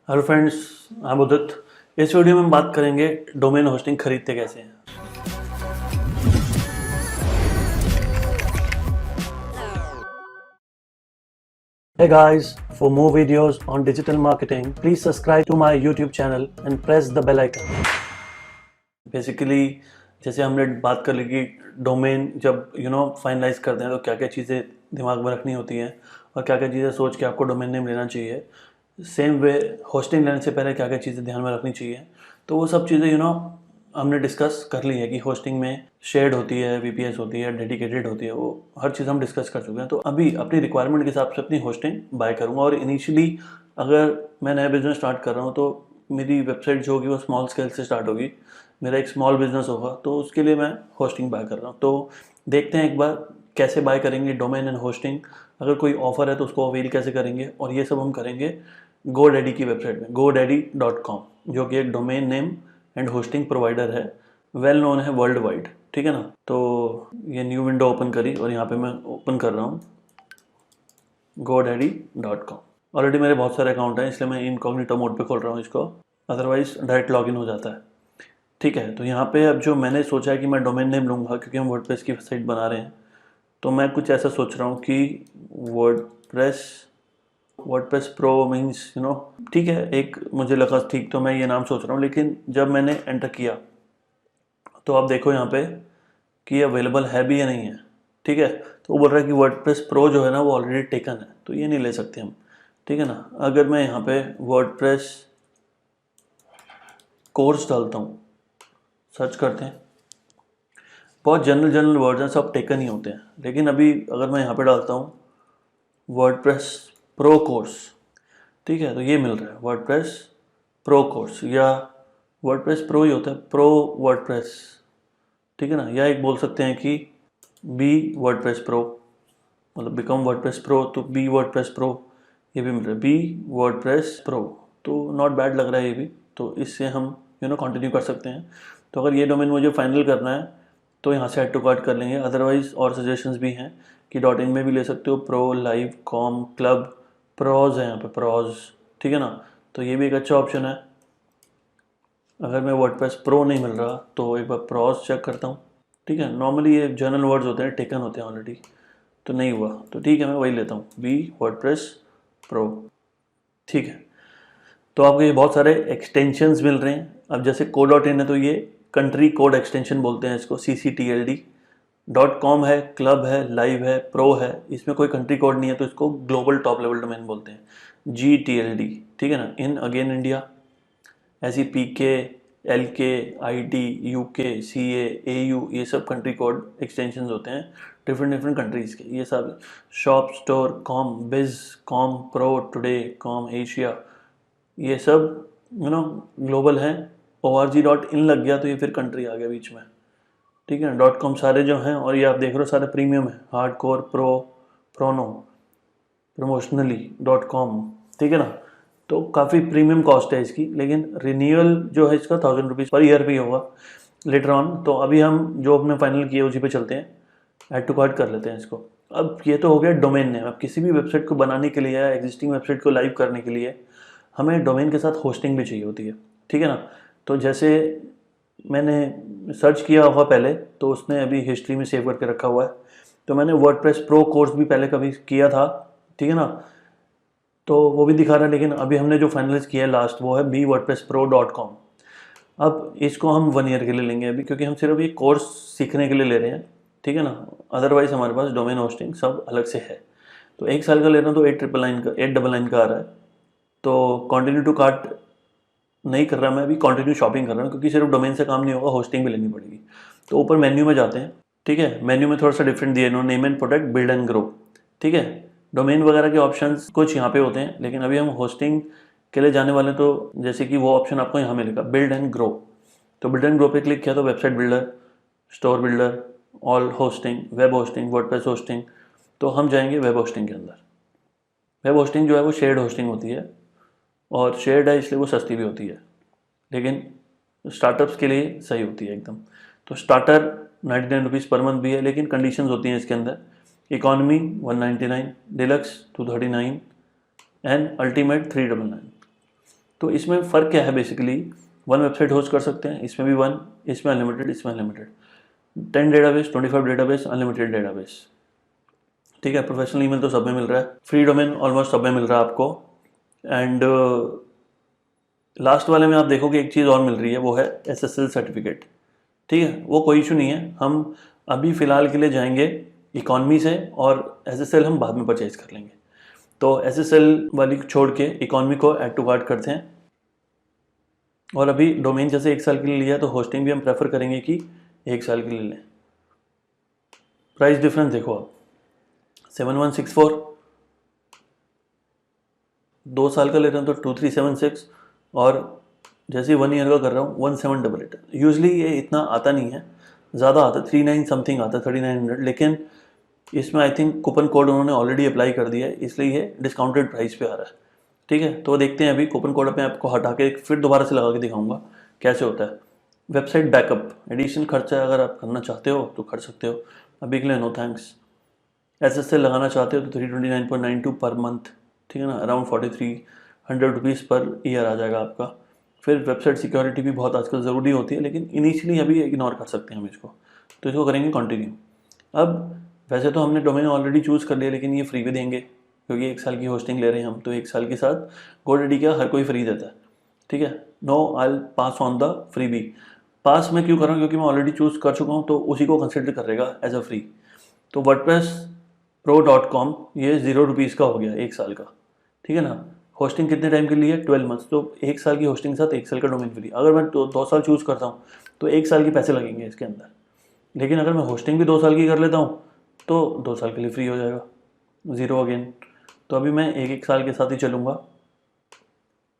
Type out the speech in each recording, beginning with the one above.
Hello friends, I am उदित। इस video में हम बात करेंगे डोमेन होस्टिंग खरीदते कैसे हैं। Hey guys, for more videos on digital marketing, please subscribe to my YouTube channel and press the bell icon. Basically जैसे हमने बात कर ली कि डोमेन जब फाइनलाइज करते हैं तो क्या क्या चीज़ें दिमाग में रखनी होती हैं और क्या क्या चीज़ें सोच के आपको डोमेन नेम लेना चाहिए। सेम वे होस्टिंग लेने से पहले क्या क्या चीज़ें ध्यान में रखनी चाहिए, तो वो सब चीज़ें हमने डिस्कस कर ली है कि होस्टिंग में शेयर्ड होती है, वीपीएस होती है, डेडिकेटेड होती है, वो हर चीज़ हम डिस्कस कर चुके हैं। तो अभी अपनी रिक्वायरमेंट के हिसाब से अपनी होस्टिंग बाय करूँगा। और इनिशियली अगर मैं नया बिजनेस स्टार्ट कर रहा हूँ तो मेरी वेबसाइट जो होगी वो स्मॉल स्केल से स्टार्ट होगी, मेरा एक स्मॉल बिजनेस होगा, तो उसके लिए मैं होस्टिंग बाय कर रहा हूँ। तो देखते हैं एक बार कैसे बाय करेंगे डोमेन एंड होस्टिंग, अगर कोई ऑफर है तो उसको अवेल कैसे करेंगे, और ये सब हम करेंगे GoDaddy की वेबसाइट में, godaddy.com, जो कि एक domain name and hosting provider है, वेल नोन है वर्ल्ड वाइड। ठीक है ना। तो ये न्यू विंडो ओपन करी और यहाँ पे मैं ओपन कर रहा हूँ godaddy.com। ऑलरेडी मेरे बहुत सारे अकाउंट हैं, इसलिए मैं इनकॉग्निटो मोड पे खोल रहा हूँ इसको, अदरवाइज डायरेक्ट लॉगिन हो जाता है। ठीक है, तो यहाँ पे अब जो मैंने सोचा है कि मैं डोमेन नेम लूँगा, क्योंकि हम वर्डप्रेस की साइट बना रहे हैं, तो मैं कुछ ऐसा सोच रहा हूँ कि वर्डप्रेस वर्डप्रेस प्रो मीन्स ठीक है, एक मुझे लगा ठीक, तो मैं ये नाम सोच रहा हूँ। लेकिन जब मैंने एंटर किया तो आप देखो यहाँ पे कि अवेलेबल है भी या नहीं है। ठीक है, तो वो बोल रहा है कि वर्डप्रेस प्रो जो है ना वो ऑलरेडी टेकन है, तो ये नहीं ले सकते हम। ठीक है ना। अगर मैं यहाँ पे वर्डप्रेस कोर्स डालता हूँ, सर्च करते हैं, बहुत जनरल वर्ड्स हैं, सब टेकन ही होते हैं। लेकिन अभी अगर मैं यहाँ पे डालता हूँ वर्डप्रेस प्रो कोर्स, ठीक है, तो ये मिल रहा है वर्डप्रेस प्रो कोर्स, या वर्डप्रेस प्रो ही होता है, प्रो वर्डप्रेस। ठीक है ना। या एक बोल सकते हैं कि बी वर्डप्रेस प्रो, मतलब बिकम वर्डप्रेस प्रो, तो बी वर्डप्रेस प्रो, ये भी मिल रहा है बी वर्डप्रेस प्रो। तो नॉट बैड लग रहा है ये भी, तो इससे हम कंटिन्यू कर सकते हैं। तो अगर ये डोमेन मुझे फाइनल करना है तो यहाँ से ऐड टू कार्ट कर लेंगे। अदरवाइज और सजेशंस भी हैं कि .in में भी ले सकते हो, pro, live, com, club, pros है यहाँ पे, प्रोज। ठीक है ना। तो ये भी एक अच्छा ऑप्शन है। अगर मैं वर्डप्रेस प्रो नहीं मिल रहा तो एक बार प्रोज चेक करता हूँ। ठीक है, नॉर्मली ये जनरल वर्ड्स होते हैं, टेकन होते हैं ऑलरेडी, तो नहीं हुआ तो ठीक है, मैं वही लेता हूँ, बी वर्डप्रेस प्रो। ठीक है, तो आपको ये बहुत सारे एक्सटेंशंस मिल रहे हैं। अब जैसे co.in है तो ये कंट्री कोड एक्सटेंशन बोलते हैं इसको, CCTLD। .com है, क्लब है, लाइव है, प्रो है, इसमें कोई कंट्री कोड नहीं है, तो इसको ग्लोबल टॉप लेवल डोमेन बोलते हैं, GTLD। ठीक है ना। इन अगेन इंडिया, ऐसी PK, LK, IT, UK, CA, AU, ये सब कंट्री कोड एक्सटेंशंस होते हैं डिफरेंट कंट्रीज़ के। ये सब शॉप, स्टोर, कॉम, बिज, com, pro, today, com, Asia, ये सब ग्लोबल हैं। org.in लग गया तो ये फिर कंट्री आ गया बीच में। ठीक है ना। .com सारे जो हैं, और ये आप देख रहे हो सारे प्रीमियम है, हार्डकोर, प्रो, प्रोनो, प्रमोशनली .com। ठीक है ना। तो काफ़ी प्रीमियम कॉस्ट है इसकी, लेकिन रिन्यूअल जो है इसका 1000 रुपीज़ पर ईयर भी होगा लेटर ऑन। तो अभी हम जो अपने फाइनल किए उसी पे चलते हैं, ऐड टू कार्ट कर लेते हैं इसको। अब ये तो हो गया डोमेन नेम। अब किसी भी वेबसाइट को बनाने के लिए या एग्जिस्टिंग वेबसाइट को लाइव करने के लिए हमें डोमेन के साथ होस्टिंग भी चाहिए होती है। ठीक है ना। तो जैसे मैंने सर्च किया होगा पहले, तो उसने अभी हिस्ट्री में सेव करके रखा हुआ है। तो मैंने वर्डप्रेस प्रो कोर्स भी पहले कभी किया था। ठीक है ना। तो वो भी दिखा रहा है, लेकिन अभी हमने जो फाइनलाइज किया है लास्ट, वो है bwordpresspro.com। अब इसको हम 1 ईयर के लिए लेंगे अभी, क्योंकि हम सिर्फ ये कोर्स सीखने के लिए ले रहे हैं। ठीक है ना। अदरवाइज हमारे पास डोमेन होस्टिंग सब अलग से है। तो 1 साल का ले रहा हूँ तो 899 का आ रहा है। तो कंटिन्यू टू कार्ट नहीं कर रहा मैं, अभी कंटिन्यू शॉपिंग कर रहा हूँ, क्योंकि सिर्फ डोमेन से काम नहीं होगा, होस्टिंग भी लेनी पड़ेगी। तो ऊपर मेन्यू में जाते हैं। ठीक है, मेन्यू में थोड़ा सा डिफरेंट दिया इन्होंने, name and product, build and grow. ठीक है, डोमेन वगैरह के ऑप्शंस कुछ यहाँ पे होते हैं, लेकिन अभी हम होस्टिंग के लिए जाने वाले, तो जैसे कि वो ऑप्शन आपको यहाँ मिलेगा, बिल्ड एंड ग्रो। तो बिल्ड एंड ग्रो पे क्लिक किया तो website builder, store builder, all hosting, web hosting, WordPress hosting. तो हम जाएंगे वेब होस्टिंग के अंदर। वेब होस्टिंग जो है वो शेयर्ड होस्टिंग होती है, और शेयर्ड है इसलिए वो सस्ती भी होती है, लेकिन स्टार्टअप्स के लिए सही होती है एकदम। तो स्टार्टर 99 रुपीज़ पर मंथ भी है, लेकिन कंडीशंस होती हैं इसके अंदर, इकॉनमी 199, डिलक्स 239 एंड अल्टीमेट 399। तो इसमें फ़र्क क्या है बेसिकली, वन वेबसाइट होस्ट कर सकते हैं, इसमें भी वन, इसमें अनलिमिटेड, इसमें unlimited, 10 database, 25 database, unlimited database. ठीक है, प्रोफेशनल ईमेल तो सब में मिल रहा है, फ्री डोमेन ऑलमोस्ट सब में मिल रहा है आपको। एंड लास्ट वाले में आप देखोगे एक चीज़ और मिल रही है, वो है SSL सर्टिफिकेट। ठीक है, वो कोई इशू नहीं है, हम अभी फ़िलहाल के लिए जाएंगे इकॉनमी से, और SSL हम बाद में परचेज कर लेंगे। तो SSL वाली छोड़ के इकॉनमी को ऐड टू कार्ट करते हैं। और अभी डोमेन जैसे 1 साल के लिए लिया, तो होस्टिंग भी हम प्रेफर करेंगे कि 1 साल के लिए लें। प्राइस डिफरेंस देखो आप, 7164, 2 साल का ले रहे हैं तो 2376, और जैसे 1 ईयर का कर रहा हूँ 1788। यूजली ये इतना आता नहीं है, ज़्यादा आता है 39 समथिंग आता है, 3900, लेकिन इसमें आई थिंक कूपन कोड उन्होंने ऑलरेडी अप्लाई कर दिया है, इसलिए ये डिस्काउंटेड प्राइस पे आ रहा है। ठीक है, तो देखते हैं, अभी कूपन कोड मैं आपको हटा के फिर दोबारा से लगा के दिखाऊंगा कैसे होता है। वेबसाइट बैकअप एडिशन खर्चा अगर आप करना चाहते हो तो कर सकते हो, अभी के लिए नो थैंक्स। SSL लगाना चाहते हो तो 329.92 पर मंथ, ठीक है ना, अराउंड 4300 रुपीज़ पर ईयर आ जाएगा आपका। फिर वेबसाइट सिक्योरिटी भी बहुत आजकल ज़रूरी होती है, लेकिन इनिशियली अभी इग्नोर कर सकते हैं हम इसको, तो इसको करेंगे कंटिन्यू। अब वैसे तो हमने डोमेन ऑलरेडी चूज़ कर लिया, लेकिन ये फ्री भी देंगे क्योंकि 1 साल की होस्टिंग ले रहे हैं हम, तो 1 साल के साथ GoDaddy का हर कोई फ्री देता है। ठीक है, no I pass on the freebie. Pass मैं क्यों कर रहा हूँ, क्योंकि मैं ऑलरेडी चूज़ कर चुका हूँ, तो उसी को कंसिडर करेगा एज अ फ्री। तो wordpresspro.com ये 0 रुपीज़ का हो गया 1 साल का। ठीक है ना, होस्टिंग कितने टाइम के लिए, 12 मंथ्स, तो 1 साल की होस्टिंग के साथ 1 साल का डोमेन फ्री। अगर मैं 2 साल चूज़ करता हूँ तो 1 साल के पैसे लगेंगे इसके अंदर, लेकिन अगर मैं होस्टिंग भी 2 साल की कर लेता हूँ तो 2 साल के लिए फ्री हो जाएगा, 0 अगेन। तो अभी मैं 1 साल के साथ ही चलूँगा।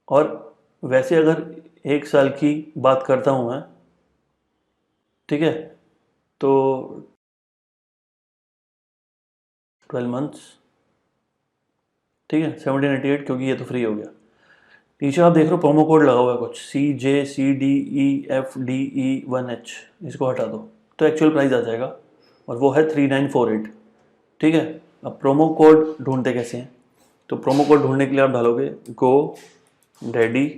और वैसे अगर 1 साल की बात करता हूँ मैं, ठीक है, तो 12 मंथ्स, ठीक है, 1788, क्योंकि ये तो फ्री हो गया। नीचे आप देख रहे हो प्रोमो कोड लगा हुआ है कुछ CJCDEFDE1H, इसको हटा दो तो एक्चुअल प्राइस आ जाएगा, और वो है 3948। ठीक है, अब प्रोमो कोड ढूंढते कैसे हैं, तो प्रोमो कोड ढूंढने के लिए आप डालोगे GoDaddy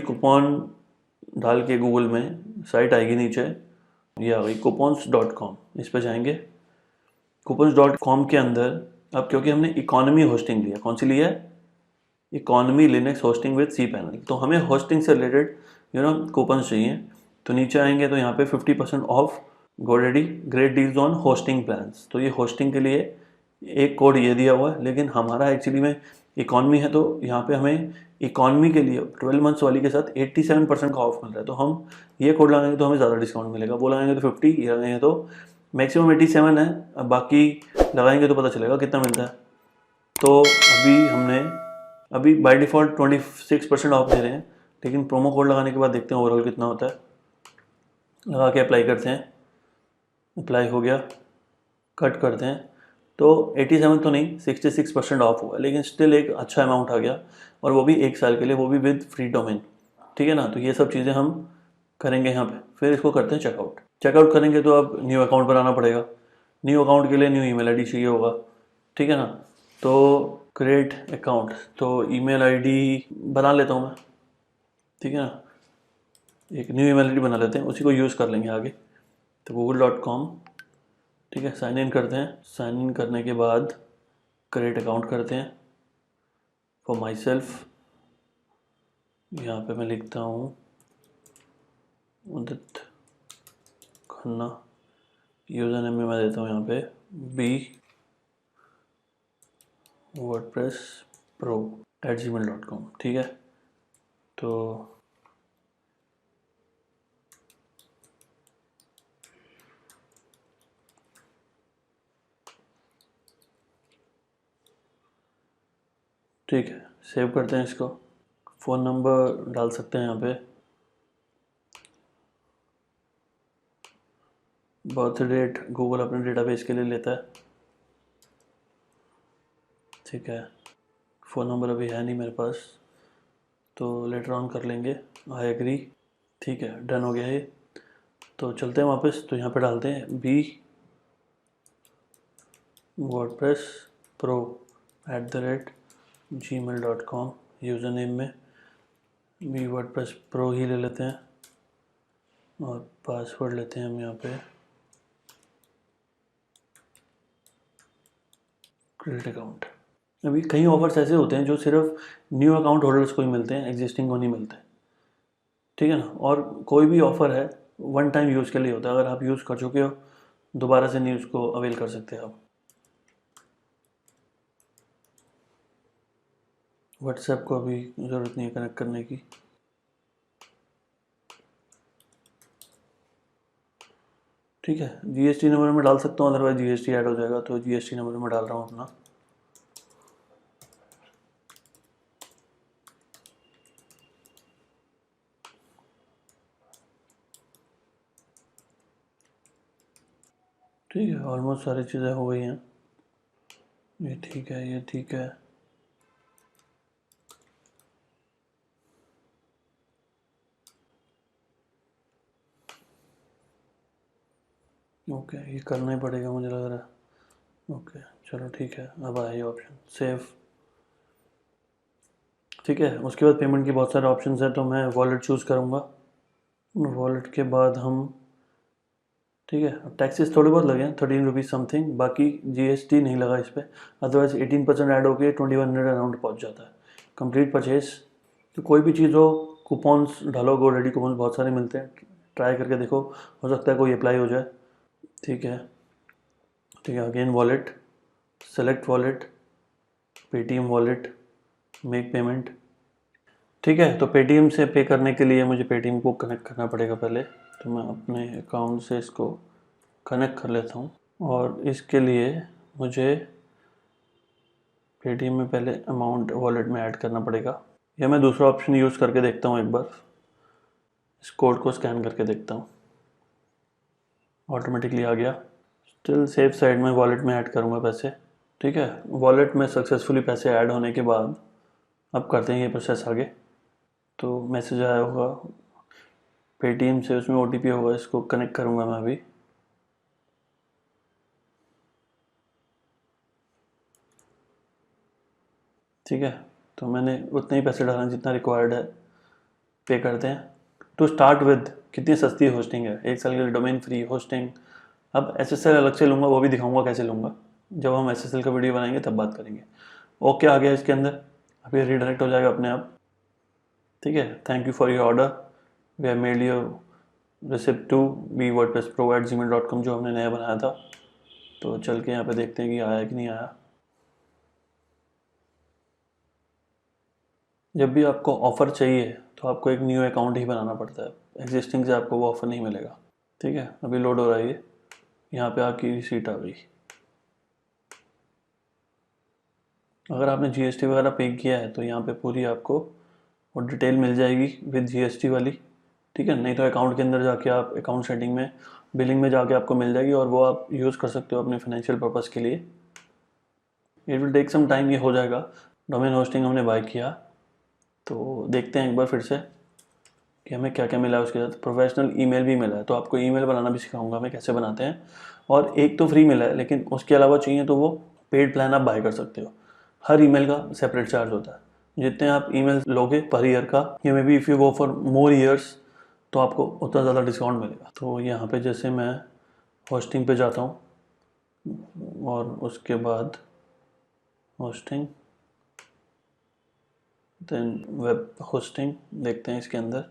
कूपन डाल के गूगल में साइट आएगी नीचे, ये आ गई coupons.com, इस पर जाएंगे। coupons.com के अंदर अब क्योंकि हमने इकोनॉमी होस्टिंग लिया, कौन सी लिया है, economy Linux hosting with cPanel, तो हमें होस्टिंग से रिलेटेड कूपन्स चाहिए। तो नीचे आएंगे तो यहाँ पे 50% of GoDaddy great deals on hosting plans, तो ये होस्टिंग के लिए एक कोड ये दिया हुआ है, लेकिन हमारा एक्चुअली में इकॉनमी है, तो यहाँ पे हमें इकॉनमी के लिए 12 मंथ्स वाली के साथ 87% का ऑफ मिल रहा है, तो हम ये कोड लगाएंगे तो हमें ज़्यादा डिस्काउंट मिलेगा। वो लगाएंगे तो 50, ये लगाएंगे तो मैक्सिमम 87 है, अब बाकी लगाएंगे तो पता चलेगा कितना मिलता है। तो अभी बाय डिफ़ॉल्ट 26% ऑफ दे रहे हैं, लेकिन प्रोमो कोड लगाने के बाद देखते हैं ओवरऑल कितना होता है। लगा के अप्लाई करते हैं, अप्लाई हो गया, कट करते हैं, तो 87 तो नहीं 66% ऑफ हुआ, लेकिन स्टिल एक अच्छा अमाउंट आ गया, और वो भी 1 साल के लिए, वो भी विद फ्री डोमेन। ठीक है ना, तो ये सब चीज़ें हम करेंगे यहाँ पे। फिर इसको करते हैं चेकआउट। चेकआउट करेंगे तो अब न्यू अकाउंट बनाना पड़ेगा, न्यू अकाउंट के लिए न्यू ईमेल आईडी चाहिए होगा। ठीक है ना, तो क्रिएट अकाउंट, तो ईमेल आईडी बना लेता हूँ मैं। ठीक है ना, एक न्यू ईमेल आईडी बना लेते हैं, उसी को यूज़ कर लेंगे आगे। तो google.com, ठीक है, साइन इन करते हैं। साइन इन करने के बाद क्रिएट अकाउंट करते हैं फॉर माई सेल्फ। यहाँ पे मैं लिखता हूँ उदित खन्ना, यूज़र नेम में मैं देता हूँ यहाँ पे बी wordpresspro@gmail.com। ठीक है, तो ठीक है, सेव करते हैं इसको। फ़ोन नंबर डाल सकते हैं यहाँ पे, बर्थ डेट गूगल अपने डेटाबेस के लिए लेता है। ठीक है, फ़ोन नंबर अभी है नहीं मेरे पास, तो लेटर ऑन कर लेंगे, आई एग्री। ठीक है, डन हो गया ये। तो चलते हैं वापस, तो यहाँ पे डालते हैं v WordPress Pro gmail.com user name में वी वर्डप्रेस प्रो ही ले लेते हैं और पासवर्ड लेते हैं हम यहाँ पे क्रेडिट अकाउंट। अभी कई ऑफर्स ऐसे होते हैं जो सिर्फ न्यू अकाउंट होल्डर्स को ही मिलते हैं, एग्जिस्टिंग को नहीं मिलते, ठीक है ना। और कोई भी ऑफ़र है वन टाइम यूज़ के लिए होता है, अगर आप यूज़ कर चुके हो दोबारा से नहीं उसको अवेल कर सकते आप। व्हाट्सएप को अभी ज़रूरत नहीं है कनेक्ट करने की। ठीक है, जीएसटी नंबर में डाल सकता हूँ, अदरवाइज जीएसटी ऐड हो जाएगा, तो जीएसटी नंबर में डाल रहा हूँ अपना। ठीक है, ऑलमोस्ट सारी चीज़ें हो गई हैं। ये ठीक है, ये ठीक है। ओके, ये करना ही पड़ेगा मुझे लग रहा है। ओके चलो ठीक है, अब आया ये ऑप्शन सेव। ठीक है, उसके बाद पेमेंट के बहुत सारे ऑप्शन हैं, तो मैं वॉलेट चूज़ करूँगा। वॉलेट के बाद हम, ठीक है, अब टैक्सेस थोड़े बहुत लगे हैं, 13 रुपीज़ समथिंग, बाकी जीएसटी नहीं लगा इस पर, अदरवाइज 18% ऐड होकर 2100 अराउंड पहुँच जाता है। कंप्लीट परचेज, तो कोई भी चीज़ हो, कूपन्स डालोगे, ऑलरेडी कूपन्स बहुत सारे मिलते हैं, ट्राई करके देखो, हो सकता है कोई अप्लाई हो जाए। ठीक है, ठीक है, again wallet, select wallet, Paytm wallet, make payment. ठीक है, तो पेटीएम से पे करने के लिए मुझे पेटीएम को कनेक्ट करना पड़ेगा पहले, तो मैं अपने अकाउंट से इसको कनेक्ट कर लेता हूँ। और इसके लिए मुझे पेटीएम में पहले अमाउंट वॉलेट में ऐड करना पड़ेगा, या मैं दूसरा ऑप्शन यूज़ करके देखता हूँ, एक बार इस कोड को स्कैन करके देखता हूँ। ऑटोमेटिकली आ गया। स्टिल सेफ साइड में वॉलेट में ऐड करूँगा पैसे। ठीक है, वॉलेट में सक्सेसफुली पैसे ऐड होने के बाद अब करते हैं ये प्रोसेस आगे। तो मैसेज आया होगा पेटीएम से, उसमें ओटीपी होगा, इसको कनेक्ट करूँगा मैं अभी। ठीक है, तो मैंने उतने ही पैसे डाले जितना रिक्वायर्ड है, पे करते हैं। टू स्टार्ट विद, कितनी सस्ती होस्टिंग है, 1 साल के लिए डोमेन फ्री होस्टिंग। अब एसएसएल अलग से लूँगा, वो भी दिखाऊंगा कैसे लूँगा, जब हम एसएसएल का वीडियो बनाएंगे तब बात करेंगे। ओके, आ गया इसके अंदर, अभी रीडायरेक्ट हो जाएगा अपने आप। ठीक है, thank you for your order, we have made your receipt to vwordpresspro@gmail.com, जो हमने नया बनाया था। तो चल के यहाँ पे देखते हैं कि आया कि नहीं आया। जब भी आपको ऑफ़र चाहिए तो आपको एक न्यू अकाउंट ही बनाना पड़ता है, एग्जिस्टिंग से आपको वो ऑफ़र नहीं मिलेगा। ठीक है, अभी लोड हो रहा है ये, यहाँ पे आपकी रिसीट आ गई। अगर आपने जीएसटी वगैरह पे किया है तो यहाँ पे पूरी आपको वो डिटेल मिल जाएगी विद जीएसटी वाली। ठीक है, नहीं तो अकाउंट के अंदर जाके आप अकाउंट सेटिंग में, बिलिंग में जाके आपको मिल जाएगी, और वो आप यूज़ कर सकते हो अपने फाइनेंशियल पर्पज़ के लिए। It will take some time, ये हो जाएगा। डोमेन होस्टिंग हमने बाय किया, तो देखते हैं एक बार फिर से कि हमें क्या क्या मिला है। उसके साथ प्रोफेशनल ईमेल भी मिला है, तो आपको ईमेल बनाना भी सिखाऊंगा मैं कैसे बनाते हैं। और एक तो फ्री मिला है, लेकिन उसके अलावा चाहिए तो वो पेड प्लान आप बाय कर सकते हो। हर ईमेल का सेपरेट चार्ज होता है, जितने आप ईमेल लोगे पर ईयर का, या may be if you go for more years तो आपको उतना ज़्यादा डिस्काउंट मिलेगा। तो यहाँ पे जैसे मैं होस्टिंग पे जाता हूँ और उसके बाद होस्टिंग, देन वेब होस्टिंग देखते हैं इसके अंदर।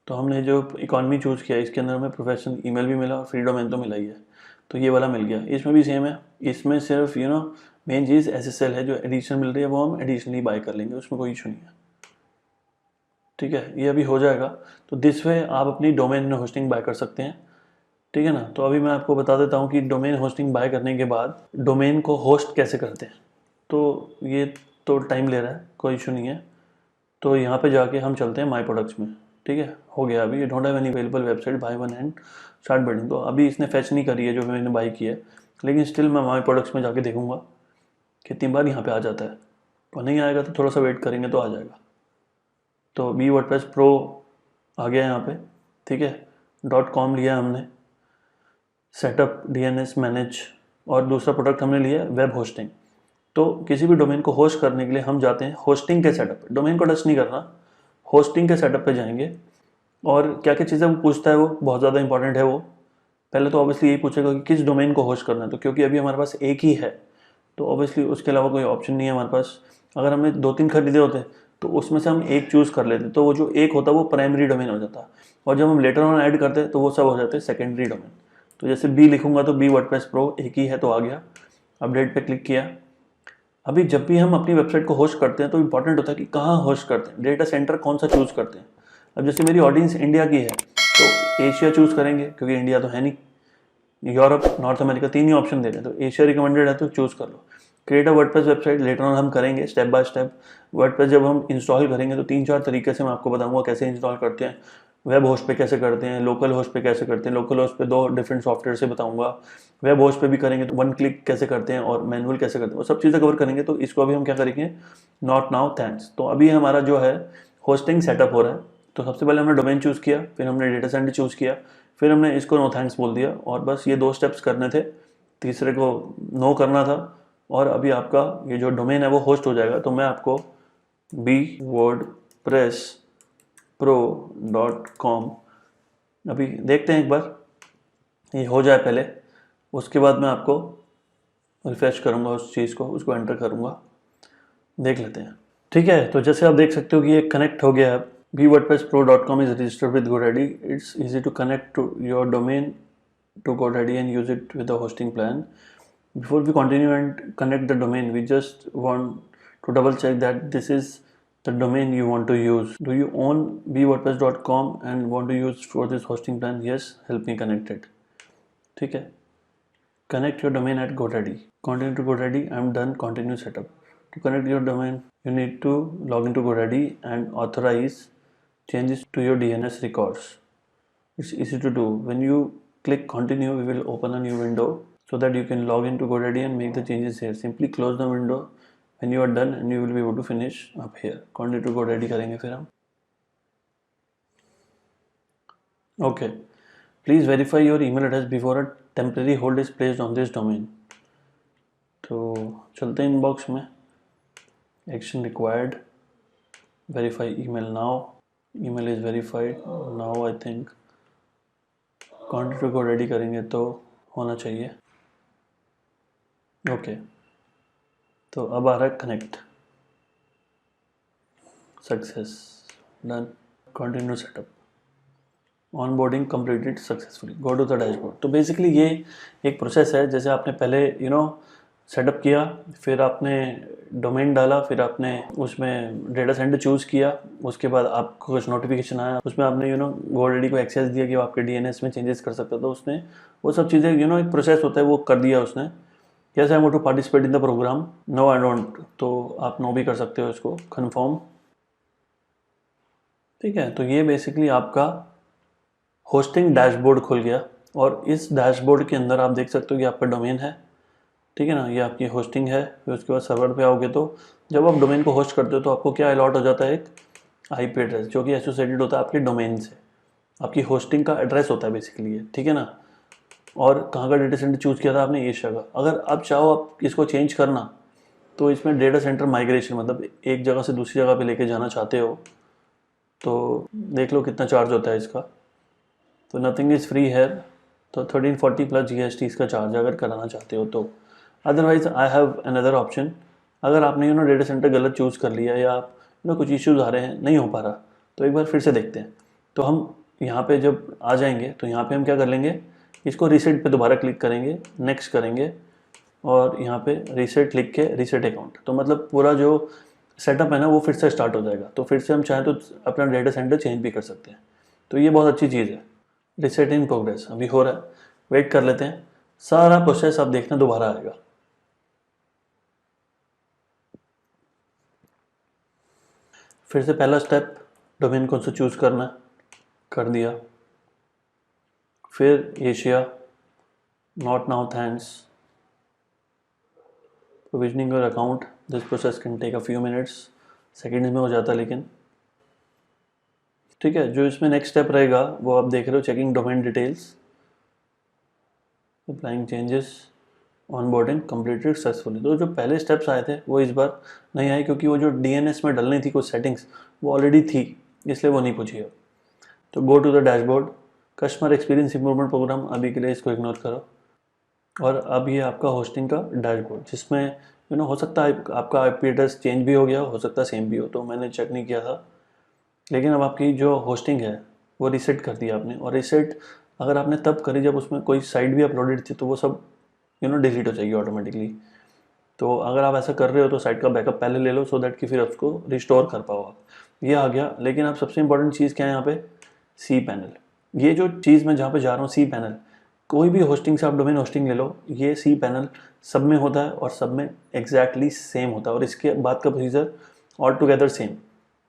तो हमने जो इकॉनमी चूज़ किया, इसके अंदर हमें प्रोफेशनल ईमेल भी मिला और फ्री डोमेन तो मिला ही है, तो ये वाला मिल गया। इसमें भी सेम है, इसमें सिर्फ मेन चीज़ एसएसएल है, जो एडिशनल मिल रही है वो हम एडिशनली बाय कर लेंगे, उसमें कोई इशू नहीं है। ठीक है, ये अभी हो जाएगा। तो दिस वे आप अपनी डोमेन होस्टिंग बाय कर सकते हैं। ठीक है ना, तो अभी मैं आपको बता देता हूँ कि डोमेन होस्टिंग बाय करने के बाद डोमेन को होस्ट कैसे करते हैं। तो ये तो टाइम ले रहा है, कोई इशू नहीं है। तो यहाँ पे जाके हम चलते हैं माई प्रोडक्ट्स में। ठीक है, हो गया अभी, don't have any available website, by one and start building. तो अभी इसने फैच नहीं करी है जो मैंने बाई की है, लेकिन स्टिल मैं माई प्रोडक्ट्स में जाके देखूंगा कितनी बार यहाँ पे आ जाता है। तो नहीं आएगा तो थोड़ा सा वेट करेंगे तो आ जाएगा। तो वी वर्डप्रेस प्रो आ गया यहाँ पे। ठीक है, .com लिया हमने, सेटअप, डीएनएस मैनेज, और दूसरा प्रोडक्ट हमने लिया वेब होस्टिंग। तो किसी भी डोमेन को होस्ट करने के लिए हम जाते हैं होस्टिंग के सेटअप पे, डोमेन को टच नहीं करना, होस्टिंग के सेटअप पे जाएंगे और क्या क्या चीज़ें वो पूछता है, वो बहुत ज़्यादा इंपॉर्टेंट है। वो पहले तो ऑब्वियसली यही पूछेगा कि किस डोमेन को होस्ट करना है, तो क्योंकि अभी हमारे पास एक ही है तो ऑब्वियसली उसके अलावा कोई ऑप्शन नहीं है हमारे पास। अगर हमने 2-3 खरीदे होते तो उसमें से हम एक चूज़ कर लेते, तो वो जो एक होता वो प्राइमरी डोमेन हो जाता, और जब हम लेटर ऑन ऐड करते तो वो सब हो जाते सेकेंडरी डोमेन। तो जैसे बी लिखूंगा तो बी वर्डप्रेस प्रो एक ही है तो आ गया, अपडेट पे क्लिक किया। अभी जब भी हम अपनी वेबसाइट को होस्ट करते हैं तो इंपॉर्टेंट होता है कि कहाँ होस्ट करते हैं, डेटा सेंटर कौन सा चूज़ करते हैं। अब जैसे मेरी ऑडियंस इंडिया की है तो एशिया चूज़ करेंगे क्योंकि इंडिया तो है नहीं, यूरोप, नॉर्थ अमेरिका, 3 ही ऑप्शन दे रहे हैं तो एशिया रिकमेंडेड है तो चूज़ कर लो। Create a WordPress website later on हम करेंगे स्टेप बाय स्टेप। वर्डप्रेस जब हम इंस्टॉल करेंगे तो 3-4 तरीके से मैं आपको बताऊंगा कैसे इंस्टॉल करते हैं, वेब होस्ट पे कैसे करते हैं, लोकल होस्ट पे कैसे करते हैं। लोकल होस्ट पे 2 डिफरेंट सॉफ्टवेयर से बताऊंगा, वेब होस्ट पे भी करेंगे तो 1 क्लिक कैसे करते हैं और मैनुअल कैसे करते हैं, वो सब चीज़ें कवर करेंगे। तो इसको अभी हम क्या करेंगे, नॉट नाउ थैंक्स। तो अभी हमारा जो है होस्टिंग सेटअप हो रहा है। तो सबसे पहले हमने डोमेन चूज़ किया, फिर हमने डेटा सेंटर चूज़ किया, फिर हमने इसको नो थैंक्स बोल दिया, और बस ये 2 स्टेप्स करने थे, तीसरे को नो करना था। और अभी आपका ये जो डोमेन है वो होस्ट हो जाएगा। तो मैं आपको v WordPress pro .com अभी देखते हैं एक बार ये हो जाए पहले, उसके बाद मैं आपको रिफ्रेश करूँगा उस चीज़ को, उसको एंटर करूँगा, देख लेते हैं। ठीक है, तो जैसे आप देख सकते हो कि ये कनेक्ट हो गया है। bwordpresspro.com is registered with GoDaddy. It's easy to connect to your domain to GoDaddy and use it with the hosting plan. Before we continue and connect the domain, we just want to double check that this is the domain you want to use. Do you own bwordpress.com and want to use for this hosting plan? Yes, help me connect it. ठीक है, connect your domain at GoDaddy. Continue to GoDaddy. I'm done. Continue setup. To connect your domain, you need to log into GoDaddy and authorize changes to your DNS records. It's easy to do. When you click continue, we will open a new window so that you can log into GoDaddy and make the changes here. Simply close the window when you are done and you will be able to finish up here. Continue to GoDaddy करेंगे फिर हम. Okay. Please verify your email address before a temporary hold is placed on this domain. तो चलते हैं inbox में, action required, verify email now, email is verified now I think. Contact को ready करेंगे तो होना चाहिए। ओके, तो अब आ रहा है connect, success, done, continue setup, onboarding completed successfully, go to the dashboard. तो बेसिकली ये एक प्रोसेस है, जैसे आपने पहले सेटअप किया, फिर आपने डोमेन डाला, फिर आपने उसमें डेटा सेंटर चूज़ किया, उसके बाद आपको कुछ नोटिफिकेशन आया, उसमें आपने GoDaddy को एक्सेस दिया कि वो आपके DNS में चेंजेस कर सकता था, तो उसने वो सब चीज़ें एक प्रोसेस होता है वो कर दिया उसने। Yes I want to participate in the program, no I don't, तो आप नो भी कर सकते हो इसको, कन्फर्म। ठीक है, तो ये बेसिकली आपका होस्टिंग डैशबोर्ड खुल गया, और इस डैशबोर्ड के अंदर आप देख सकते हो कि आपका डोमेन है, ठीक है ना, ये आपकी होस्टिंग है। फिर उसके बाद सर्वर पे आओगे तो जब आप डोमेन को होस्ट करते हो तो आपको क्या अलॉट हो जाता है, एक IP एड्रेस जो कि एसोसिएटेड होता है आपके डोमेन से, आपकी होस्टिंग का एड्रेस होता है बेसिकली ये, ठीक है ना। और कहाँ का डेटा सेंटर चूज़ किया था आपने, एशिया का। अगर आप चाहो आप इसको चेंज करना तो इसमें डेटा सेंटर माइग्रेशन, मतलब एक जगह से दूसरी जगह पे लेके जाना चाहते हो तो देख लो कितना चार्ज होता है इसका। तो नथिंग इज़ फ्री है, तो 1340 प्लस GST इसका चार्ज अगर कराना चाहते हो तो। Otherwise I have another option, अगर आपने डेटा सेंटर गलत चूज़ कर लिया या आप कुछ इश्यूज आ रहे हैं, नहीं हो पा रहा, तो एक बार फिर से देखते हैं। तो हम यहाँ पे जब आ जाएंगे तो यहाँ पे हम क्या कर लेंगे, इसको रीसेट पे दोबारा क्लिक करेंगे, नेक्स्ट करेंगे, और यहाँ पे रीसेट लिख के रीसेट अकाउंट, तो मतलब पूरा जो सेटअप है ना वो फिर से स्टार्ट हो जाएगा। तो फिर से हम चाहें तो अपना डेटा सेंटर चेंज भी कर सकते हैं, तो ये बहुत अच्छी चीज़ है। रीसेट इन प्रोग्रेस अभी हो रहा है, वेट कर लेते हैं, सारा प्रोसेस आप देखना दोबारा आएगा। फिर से पहला स्टेप, डोमेन कौन सा चूज़ करना है, कर दिया। फिर Asia, not now thanks, provisioning your account, this process can take a few minutes, seconds में हो जाता है लेकिन। ठीक है, जो इसमें नेक्स्ट स्टेप रहेगा वो आप देख रहे हो, checking domain details, applying changes, onboarding completed successfully. तो जो पहले स्टेप्स आए थे वो इस बार नहीं आए, क्योंकि वो जो DNS में डलनी थी कुछ सेटिंग्स वो ऑलरेडी थी, इसलिए वो नहीं पूछी अब। तो go to the dashboard, customer experience improvement program, अभी के लिए इसको इग्नोर करो। और अब ये आपका होस्टिंग का डैशबोर्ड, जिसमें हो सकता है आपका IP एड्रेस चेंज भी हो गया, हो सकता है सेम भी हो, तो मैंने चेक नहीं किया था। लेकिन अब आपकी जो होस्टिंग है वो रीसेट कर दिया आपने, और रीसेट अगर आपने तब करी जब उसमें कोई साइट भी अपलोडेड थी, तो वो सब डिलीट हो जाएगी ऑटोमेटिकली। तो अगर आप ऐसा कर रहे हो तो साइट का बैकअप पहले ले लो, सो दैट कि फिर उसको रिस्टोर कर पाओ आप। ये आ गया। लेकिन अब सबसे इंपॉर्टेंट चीज़ क्या है यहाँ पे, cPanel। ये जो चीज़ मैं जहाँ पे जा रहा हूँ, cPanel, कोई भी होस्टिंग से आप डोमेन होस्टिंग ले लो, ये cPanel सब में होता है और सब में एग्जैक्टली सेम होता है, और इसके बाद का प्रोसीजर ऑल टुगेदर सेम।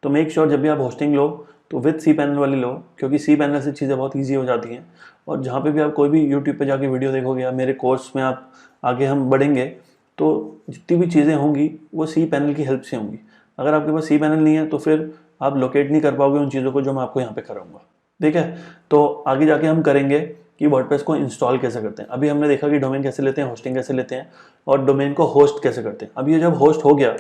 तो मेक श्योर जब भी आप होस्टिंग लो तो विद cPanel वाली लो, क्योंकि cPanel से चीज़ें बहुत ईजी हो जाती हैं। और जहाँ पे भी आप कोई भी यूट्यूब पे जाके वीडियो देखोगे या मेरे कोर्स में आप आगे हम बढ़ेंगे, तो जितनी भी चीज़ें होंगी वो cPanel की हेल्प से होंगी। अगर आपके पास cPanel नहीं है तो फिर आप लोकेट नहीं कर पाओगे उन चीज़ों को जो मैं आपको यहाँ पे कराऊंगा। ठीक है, तो आगे जाके हम करेंगे कि वर्डप्रेस को इंस्टॉल कैसे करते हैं। अभी हमने देखा कि डोमेन कैसे लेते हैं, होस्टिंग कैसे लेते हैं, और डोमेन को होस्ट कैसे करते हैं। अब ये जब होस्ट हो गया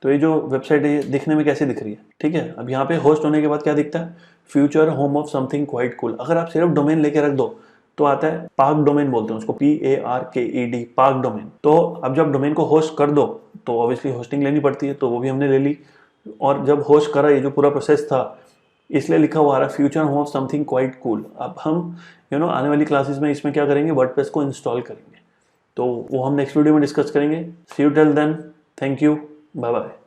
तो ये जो वेबसाइट है ये दिखने में कैसे दिख रही है, ठीक है। अब यहाँ पे होस्ट होने के बाद क्या दिखता है, future home of something quite cool. अगर आप सिर्फ डोमेन लेके रख दो तो आता है पार्क डोमेन, बोलते हैं उसको, PARKED, पार्क डोमेन। तो अब जब डोमेन को होस्ट कर दो तो ऑब्वियसली होस्टिंग लेनी पड़ती है, तो वो भी हमने ले ली। और जब होस्ट करा, ये जो पूरा प्रोसेस था, इसलिए लिखा हुआ आ रहा है future home of something quite cool. अब हम आने वाली क्लासेस में इसमें क्या करेंगे, वर्डप्रेस को इंस्टॉल करेंगे, तो वो हम नेक्स्ट वीडियो में डिस्कस करेंगे। See you till then, thank you, bye bye.